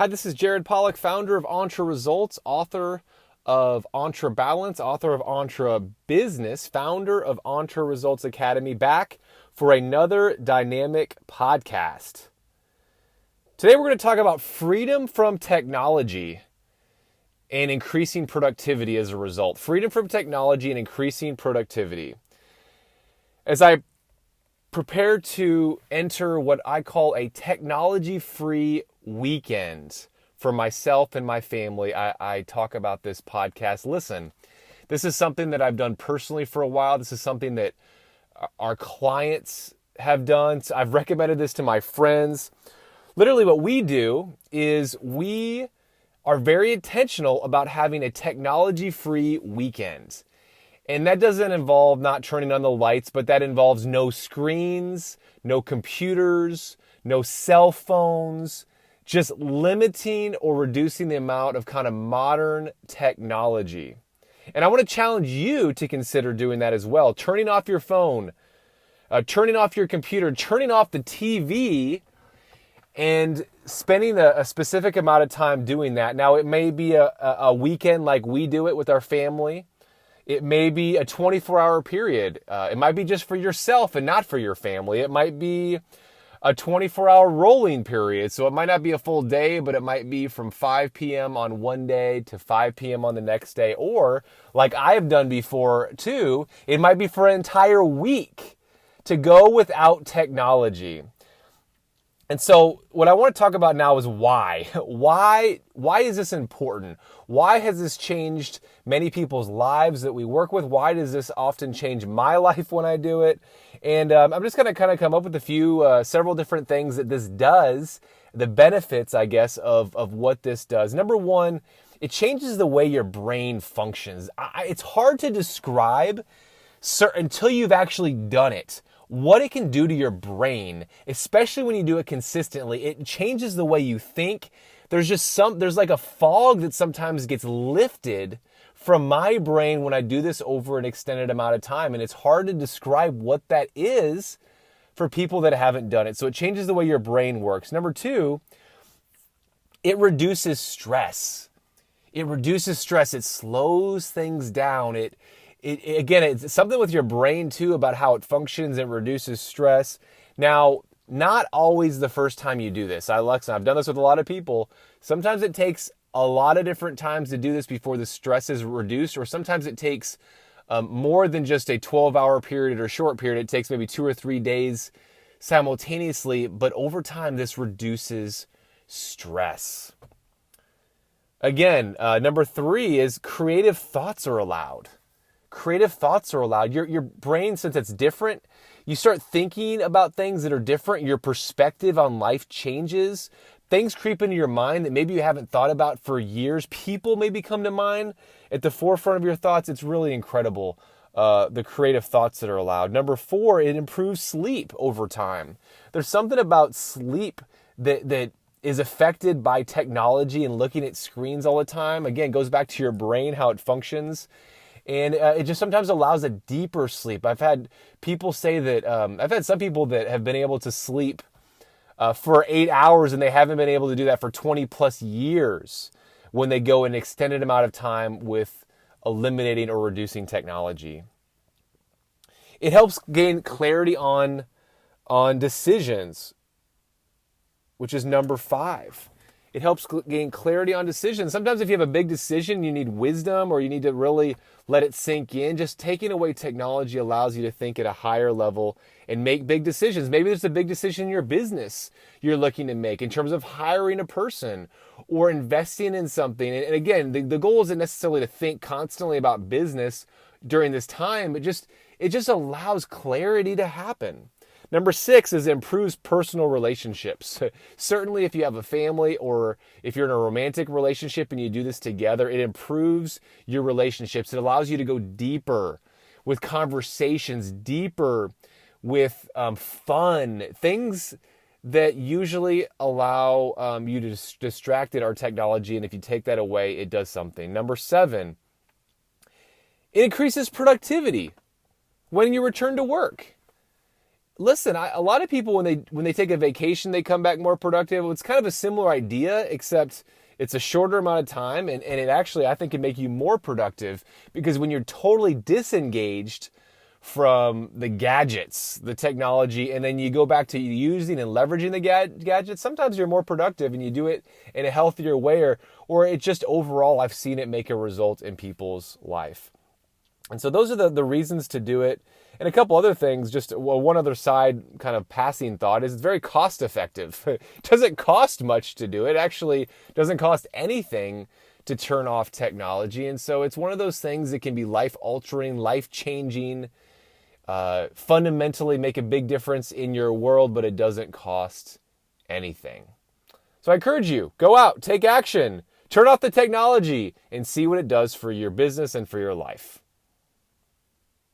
Hi, this is Jared Polak, founder of Entre Results, author of Entre Balance, author of Entre Business, founder of Entre Results Academy, back for another dynamic podcast. Today we're going to talk about freedom from technology and increasing productivity as a result. Freedom from technology and increasing productivity. As I prepare to enter what I call a technology-free weekend for myself and my family, I talk about this podcast. Listen, this is something that I've done personally for a while. This is something that our clients have done. So I've recommended this to my friends. Literally what we do is we are very intentional about having a technology-free weekend. And that doesn't involve not turning on the lights, but that involves no screens, no computers, no cell phones, just limiting or reducing the amount of kind of modern technology. And I want to challenge you to consider doing that as well. Turning off your phone, turning off your computer, turning off the TV, and spending a specific amount of time doing that. Now, it may be a weekend like we do it with our family. It may be a 24-hour period. It might be just for yourself and not for your family. It might be a 24-hour rolling period. So it might not be a full day, but it might be from 5 p.m. on one day to 5 p.m. on the next day. Or, like I have done before too, it might be for an entire week to go without technology. And so what I want to talk about now is why. Why is this important? Why has this changed many people's lives that we work with? Why does this often change my life when I do it? And I'm just going to kind of come up with several different things that this does, the benefits, I guess, of what this does. Number one, it changes the way your brain functions. It's hard to describe until you've actually done it. What it can do to your brain, especially when you do it consistently. It changes the way you think. There's like a fog that sometimes gets lifted from my brain when I do this over an extended amount of time. And it's hard to describe what that is for people that haven't done it. So it changes the way your brain works. Number two, it reduces stress. It slows things down. Again, it's something with your brain too about how it functions. It reduces stress. Now, not always the first time you do this. I've done this with a lot of people. Sometimes it takes a lot of different times to do this before the stress is reduced, or sometimes it takes more than just a 12-hour period or short period. It takes maybe 2 or 3 days simultaneously, but over time, this reduces stress. Again, number three is creative thoughts are allowed. Creative thoughts are allowed. Your brain, since it's different, you start thinking about things that are different. Your perspective on life changes. Things creep into your mind that maybe you haven't thought about for years. People maybe come to mind at the forefront of your thoughts. It's really incredible, the creative thoughts that are allowed. Number four, it improves sleep over time. There's something about sleep that is affected by technology and looking at screens all the time. Again, it goes back to your brain, how it functions. And it just sometimes allows a deeper sleep. I've had people say that, I've had some people that have been able to sleep for 8 hours and they haven't been able to do that for 20 plus years when they go an extended amount of time with eliminating or reducing technology. It helps gain clarity on decisions, which is number 5. It helps gain clarity on decisions. Sometimes if you have a big decision, you need wisdom or you need to really let it sink in. Just taking away technology allows you to think at a higher level and make big decisions. Maybe there's a big decision in your business you're looking to make in terms of hiring a person or investing in something. And again, the goal isn't necessarily to think constantly about business during this time, but it just allows clarity to happen. Number 6 is improves personal relationships. Certainly if you have a family or if you're in a romantic relationship and you do this together, it improves your relationships. It allows you to go deeper with conversations, deeper with fun, things that usually allow you to distracted our technology. And if you take that away, it does something. Number 7, it increases productivity when you return to work. listen, a lot of people when they take a vacation, they come back more productive. It's kind of a similar idea, except it's a shorter amount of time, and it actually, I think, can make you more productive, because when you're totally disengaged from the gadgets, the technology, and then you go back to using and leveraging the gadgets, sometimes you're more productive and you do it in a healthier way, or it just overall, I've seen it make a result in people's life. And so those are the reasons to do it. And a couple other things, just one other side kind of passing thought is it's very cost effective. It doesn't cost much to do it. Actually, doesn't cost anything to turn off technology. And so it's one of those things that can be life altering, life changing, fundamentally make a big difference in your world, but it doesn't cost anything. So I encourage you, go out, take action, turn off the technology, and see what it does for your business and for your life.